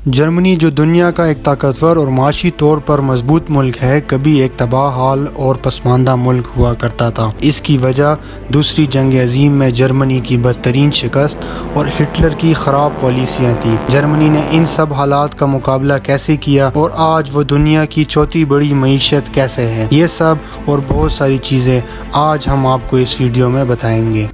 جرمنی جو دنیا کا ایک طاقتور اور معاشی طور پر مضبوط ملک ہے، کبھی ایک تباہ حال اور پسماندہ ملک ہوا کرتا تھا۔ اس کی وجہ دوسری جنگ عظیم میں جرمنی کی بدترین شکست اور ہٹلر کی خراب پالیسیاں تھیں۔ جرمنی نے ان سب حالات کا مقابلہ کیسے کیا اور آج وہ دنیا کی چوتھی بڑی معیشت کیسے ہے، یہ سب اور بہت ساری چیزیں آج ہم آپ کو اس ویڈیو میں بتائیں گے۔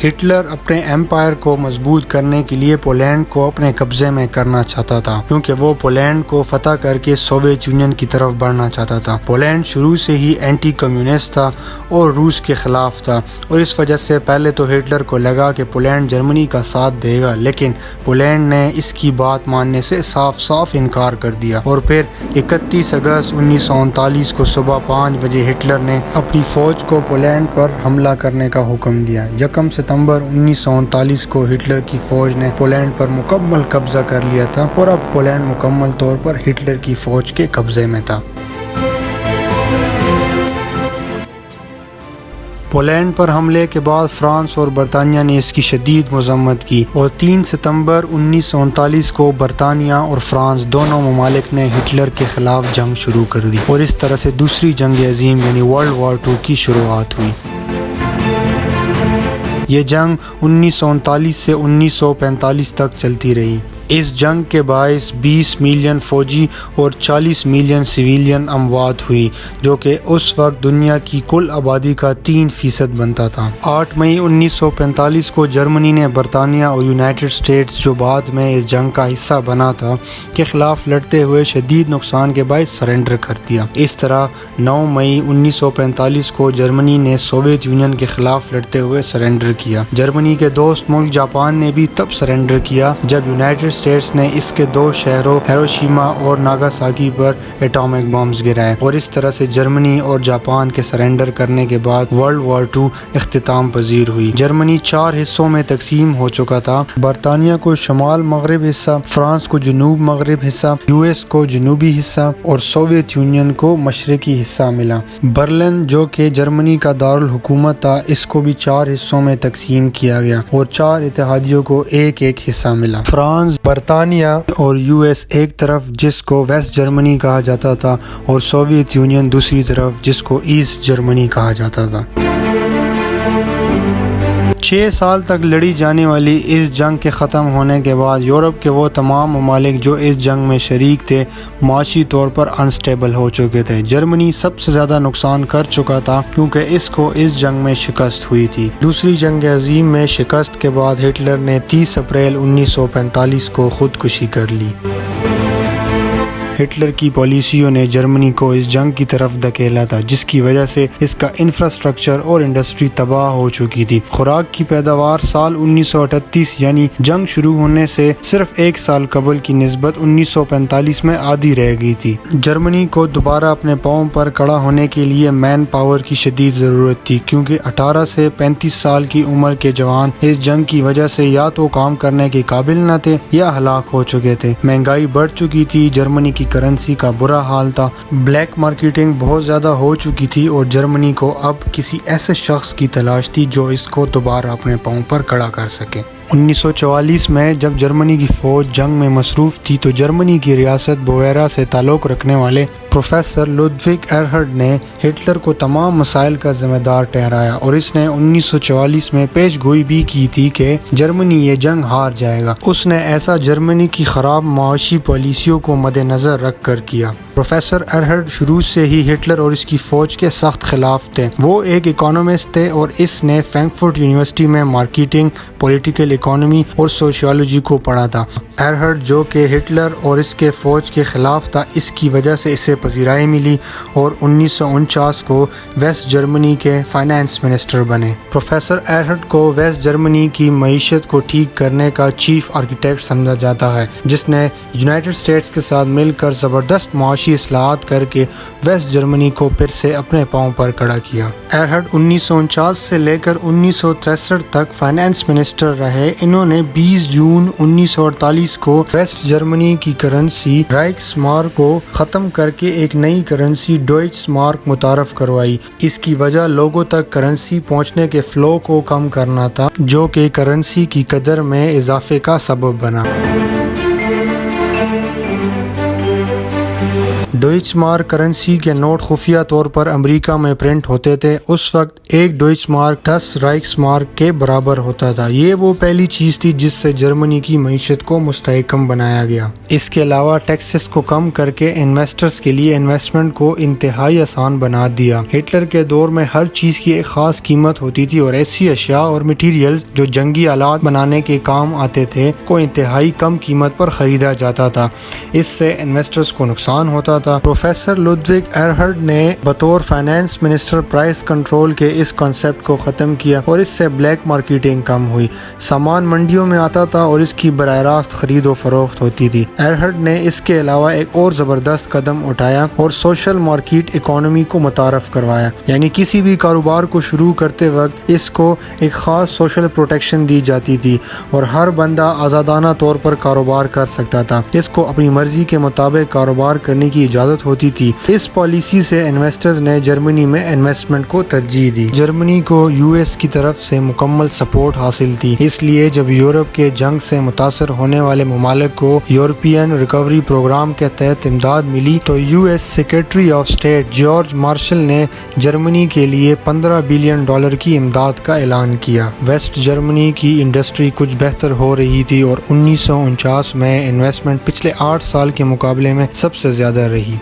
ہٹلر اپنے ایمپائر کو مضبوط کرنے کے لیے پولینڈ کو اپنے قبضے میں کرنا چاہتا تھا، کیونکہ وہ پولینڈ کو فتح کر کے سوویت یونین کی طرف بڑھنا چاہتا تھا۔ پولینڈ شروع سے ہی اینٹی کمیونسٹ تھا اور روس کے خلاف تھا، اور اس وجہ سے پہلے تو ہٹلر کو لگا کہ پولینڈ جرمنی کا ساتھ دے گا، لیکن پولینڈ نے اس کی بات ماننے سے صاف انکار کر دیا، اور پھر 31 اگست 1939 کو صبح 5 بجے ہٹلر نے اپنی فوج کو پولینڈ پر حملہ کرنے کا حکم دیا۔ 1 ستمبر 1939 کو ہٹلر کی فوج نے پولینڈ پر مکمل قبضہ کر لیا تھا، اور اب پولینڈ مکمل طور پر ہٹلر کی فوج کے قبضے میں تھا۔ پولینڈ پر حملے کے بعد فرانس اور برطانیہ نے اس کی شدید مذمت کی، اور 3 ستمبر 1939 کو برطانیہ اور فرانس دونوں ممالک نے ہٹلر کے خلاف جنگ شروع کر دی، اور اس طرح سے دوسری جنگ عظیم یعنی ورلڈ وار 2 کی شروعات ہوئی۔ یہ جنگ 1939 سے 1945 تک چلتی رہی۔ اس جنگ کے باعث 20 ملین فوجی اور 40 ملین سویلین اموات ہوئی، جو کہ اس وقت دنیا کی کل آبادی کا 3% بنتا تھا۔ 8 مئی 1945 کو جرمنی نے برطانیہ اور یونائٹڈ اسٹیٹس، جو بعد میں اس جنگ کا حصہ بنا تھا، کے خلاف لڑتے ہوئے شدید نقصان کے باعث سرنڈر کر دیا۔ اس طرح 9 مئی 1945 کو جرمنی نے سوویت یونین کے خلاف لڑتے ہوئے سرنڈر کیا۔ جرمنی کے دوست ملک جاپان نے بھی تب سرنڈر کیا جب یونائٹڈ اسٹیٹس نے اس کے 2 شہروں ہیروشیما اور ناگاساکی پر ایٹامک بمز گرائے، اور اس طرح سے جرمنی اور جاپان کے سرنڈر کرنے کے بعد ورلڈ وار 2 اختتام پذیر ہوئی۔ جرمنی 4 حصوں میں تقسیم ہو چکا تھا: برطانیہ کو شمال مغرب حصہ، فرانس کو جنوب مغرب حصہ، US کو جنوبی حصہ، اور سوویت یونین کو مشرقی حصہ ملا۔ برلن، جو کہ جرمنی کا دارالحکومت تھا، اس کو بھی 4 حصوں میں تقسیم کیا گیا، اور 4 اتحادیوں کو ایک حصہ ملا۔ فرانس، برطانیہ اور US ایک طرف، جس کو ویسٹ جرمنی کہا جاتا تھا، اور سوویت یونین دوسری طرف، جس کو ایسٹ جرمنی کہا جاتا تھا۔ 6 سال تک لڑی جانے والی اس جنگ کے ختم ہونے کے بعد یورپ کے وہ تمام ممالک جو اس جنگ میں شریک تھے معاشی طور پر انسٹیبل ہو چکے تھے۔ جرمنی سب سے زیادہ نقصان کر چکا تھا، کیونکہ اس کو اس جنگ میں شکست ہوئی تھی۔ دوسری جنگ عظیم میں شکست کے بعد ہٹلر نے 30 اپریل 1945 کو خودکشی کر لی۔ ہٹلر کی پالیسیوں نے جرمنی کو اس جنگ کی طرف دھکیلا تھا، جس کی وجہ سے اس کا انفراسٹرکچر اور انڈسٹری تباہ ہو چکی تھی۔ خوراک کی پیداوار سال 1938 یعنی جنگ شروع ہونے سے صرف 1 سال قبل کی نسبت 1945 میں آدھی رہ گئی تھی۔ جرمنی کو دوبارہ اپنے پاؤں پر کھڑا ہونے کے لیے مین پاور کی شدید ضرورت تھی، کیونکہ 18 سے 35 سال کی عمر کے جوان اس جنگ کی وجہ سے یا تو کام کرنے کے قابل نہ تھے یا ہلاک ہو چکے تھے۔ مہنگائی بڑھ چکی تھی، جرمنی کی کرنسی کا برا حال تھا، بلیک مارکیٹنگ بہت زیادہ ہو چکی تھی، اور جرمنی کو اب کسی ایسے شخص کی تلاش تھی جو اس کو دوبارہ اپنے پاؤں پر کھڑا کر سکے۔ 1944 میں جب جرمنی کی فوج جنگ میں مصروف تھی، تو جرمنی کی ریاست بویرا سے تعلق رکھنے والے پروفیسر لودوگ ایرہرڈ نے ہٹلر کو تمام مسائل کا ذمہ دار ٹھہرایا، اور اس نے 1944 میں پیش گوئی بھی کی تھی کہ جرمنی یہ جنگ ہار جائے گا۔ اس نے ایسا جرمنی کی خراب معاشی پالیسیوں کو مد نظر رکھ کر کیا۔ پروفیسر ایرہرڈ شروع سے ہی ہٹلر اور اس کی فوج کے سخت خلاف تھے۔ وہ ایک اکانومسٹ تھے، اور اس نے فرینکفرٹ یونیورسٹی میں مارکیٹنگ، پولیٹیکل اکانومی اور سوشیالوجی کو پڑھا تھا۔ ایرہرڈ، جو کہ ہٹلر اور اس کے فوج کے خلاف تھا، اس کی وجہ سے اسے پذیرائی ملی، اور 1949 کو ویسٹ جرمنی کے فائنانس منسٹر بنے۔ پروفیسر ایرہرڈ کو ویسٹ جرمنی کی معیشت کو ٹھیک کرنے کا چیف آرکیٹیکٹ سمجھا جاتا ہے، جس نے یونائٹڈ اسٹیٹس کے ساتھ مل کر زبردست معاشی اصلاحات کر کے ویسٹ جرمنی کو پھر سے اپنے پاؤں پر کھڑا کیا۔ ایرہرڈ 1949 سے لے کر 1963 تک فائنانس منسٹر رہے۔ انہوں نے 20 جون 1948 کو ویسٹ جرمنی کی کرنسی رائکس مارک کو ختم کر کے لیے ایک نئی کرنسی ڈوئچ مارک متعارف کروائی۔ اس کی وجہ لوگوں تک کرنسی پہنچنے کے فلو کو کم کرنا تھا، جو کہ کرنسی کی قدر میں اضافے کا سبب بنا۔ ڈوئچ مارک کرنسی کے نوٹ خفیہ طور پر امریکہ میں پرنٹ ہوتے تھے۔ اس وقت ایک ڈوئچ مارک 10 رائکس مارک کے برابر ہوتا تھا۔ یہ وہ پہلی چیز تھی جس سے جرمنی کی معیشت کو مستحکم بنایا گیا۔ اس کے علاوہ ٹیکسز کو کم کر کے انویسٹرز کے لیے انویسٹمنٹ کو انتہائی آسان بنا دیا۔ ہٹلر کے دور میں ہر چیز کی ایک خاص قیمت ہوتی تھی اور ایسی اشیاء اور مٹیریلز جو جنگی آلات بنانے کے کام آتے تھے کو انتہائی کم قیمت پر خریدا جاتا تھا۔ اس سے انویسٹرز کو نقصان ہوتا تھا۔ پروفیسر لودوگ ایرہرڈ نے بطور فائنانس منسٹر پرائس کنٹرول کے اس کانسیپٹ کو ختم کیا اور اس سے بلیک مارکیٹنگ کم ہوئی۔ سامان منڈیوں میں آتا تھا اور اس کی براہ راست خرید و فروخت ہوتی تھی۔ ایرہرڈ نے اس کے علاوہ ایک اور زبردست قدم اٹھایا اور سوشل مارکیٹ اکانومی کو متعارف کروایا، یعنی کسی بھی کاروبار کو شروع کرتے وقت اس کو ایک خاص سوشل پروٹیکشن دی جاتی تھی اور ہر بندہ آزادانہ طور پر کاروبار کر سکتا تھا۔ اس کو اپنی مرضی کے مطابق کاروبار کرنے کی اجازت ہوتی تھی۔ اس پالیسی سے انویسٹرز نے جرمنی میں انویسٹمنٹ کو ترجیح دی۔ جرمنی کو یو ایس کی طرف سے مکمل سپورٹ حاصل تھی، اس لیے جب یورپ کے جنگ سے متاثر ہونے والے ممالک کو یورپین ریکوری پروگرام کے تحت امداد ملی تو U S secretary of state George Marshall نے جرمنی کے لیے $15 بلین کی امداد کا اعلان کیا۔ ویسٹ جرمنی کی انڈسٹری کچھ بہتر ہو رہی تھی اور 1949 میں انویسٹمنٹ پچھلے 8 سال کے مقابلے میں سب سے زیادہ رہی۔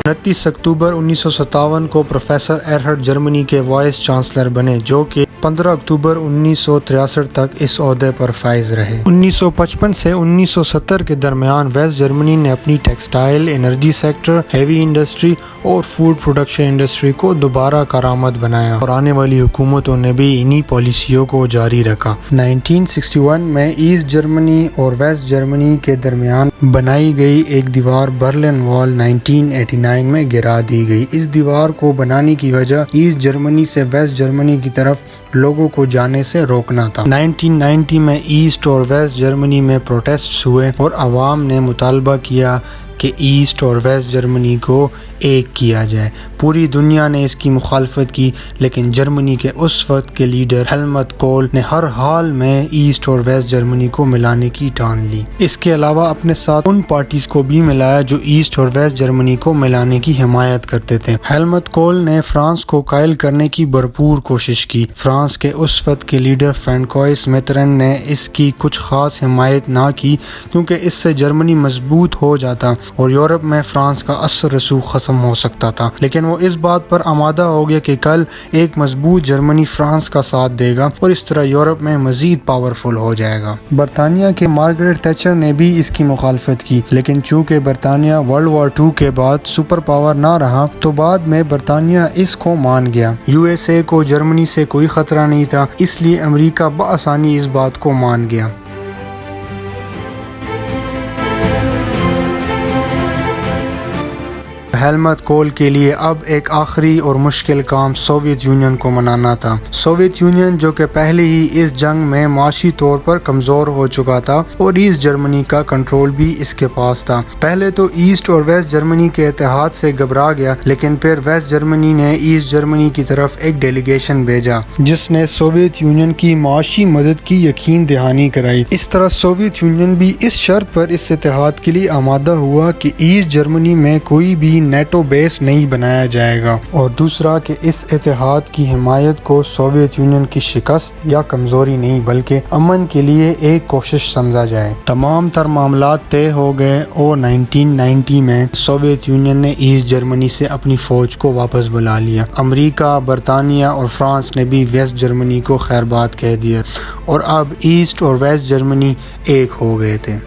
29 اکتوبر 1957 کو پروفیسر ایرہرڈ جرمنی کے وائس چانسلر بنے، جو کہ 15 اکتوبر 1963 تک اس عہدے پر فائز رہے۔ 1955 سے 1970 کے درمیان ویسٹ جرمنی نے اپنی textile, energy sector, heavy industry اور فوڈ پروڈکشن انڈسٹری کو دوبارہ کارآمد بنایا اور آنے والی حکومتوں نے بھی انہی پالیسیوں کو جاری رکھا۔ 1961 میں ایسٹ جرمنی اور ویسٹ جرمنی کے درمیان بنائی گئی ایک دیوار برلن وال 1989 میں گرا دی گئی۔ اس دیوار کو بنانے کی وجہ ایسٹ جرمنی سے ویسٹ جرمنی کی طرف لوگوں کو جانے سے روکنا تھا۔ 1990 میں ایسٹ اور ویسٹ جرمنی میں پروٹیسٹس ہوئے اور عوام نے مطالبہ کیا کہ ایسٹ اور ویسٹ جرمنی کو ایک کیا جائے۔ پوری دنیا نے اس کی مخالفت کی، لیکن جرمنی کے اس وقت کے لیڈر ہیلمٹ کول نے ہر حال میں ایسٹ اور ویسٹ جرمنی کو ملانے کی ٹھان لی۔ اس کے علاوہ اپنے ساتھ ان پارٹیز کو بھی ملایا جو ایسٹ اور ویسٹ جرمنی کو ملانے کی حمایت کرتے تھے۔ ہیلمٹ کول نے فرانس کو قائل کرنے کی بھرپور کوشش کی۔ فرانس کے اس وقت کے لیڈر فرانکوائس میترن نے اس کی کچھ خاص حمایت نہ کی، کیونکہ اس سے جرمنی مضبوط ہو جاتا اور یورپ میں فرانس کا اثر رسوخ ختم ہو سکتا تھا، لیکن وہ اس بات پر آمادہ ہو گیا کہ کل ایک مضبوط جرمنی فرانس کا ساتھ دے گا اور اس طرح یورپ میں مزید پاورفل ہو جائے گا۔ برطانیہ کے مارگریٹ تھیچر نے بھی اس کی مخالفت کی، لیکن چونکہ برطانیہ ورلڈ وار 2 کے بعد سپر پاور نہ رہا تو بعد میں برطانیہ اس کو مان گیا۔ یو ایس اے کو جرمنی سے کوئی خطرہ نہیں تھا، اس لیے امریکہ بآسانی اس بات کو مان گیا۔ ہیلمٹ کول کے لیے اب ایک آخری اور مشکل کام سوویت یونین کو منانا تھا۔ سوویت یونین جو کہ پہلے ہی اس جنگ میں معاشی طور پر کمزور ہو چکا تھا اور ایسٹ جرمنی کا کنٹرول بھی اس کے پاس تھا۔ پہلے تو ایسٹ اور ویسٹ جرمنی کے اتحاد سے گھبرا گیا، لیکن پھر ویسٹ جرمنی نے ایسٹ جرمنی کی طرف ایک ڈیلیگیشن بھیجا جس نے سوویت یونین کی معاشی مدد کی یقین دہانی کرائی۔ اس طرح سوویت یونین بھی اس شرط پر اس اتحاد کے لیے آمادہ ہوا کہ ایسٹ جرمنی میں کوئی بھی نیٹو بیس نہیں بنایا جائے گا، اور دوسرا کہ اس اتحاد کی حمایت کو سوویت یونین کی شکست یا کمزوری نہیں بلکہ امن کے لیے ایک کوشش سمجھا جائے۔ تمام تر معاملات طے ہو گئے اور 1990 میں سوویت یونین نے ایسٹ جرمنی سے اپنی فوج کو واپس بلا لیا۔ امریکہ، برطانیہ اور فرانس نے بھی ویسٹ جرمنی کو خیر بات کہہ دیا اور اب ایسٹ اور ویسٹ جرمنی ایک ہو گئے تھے۔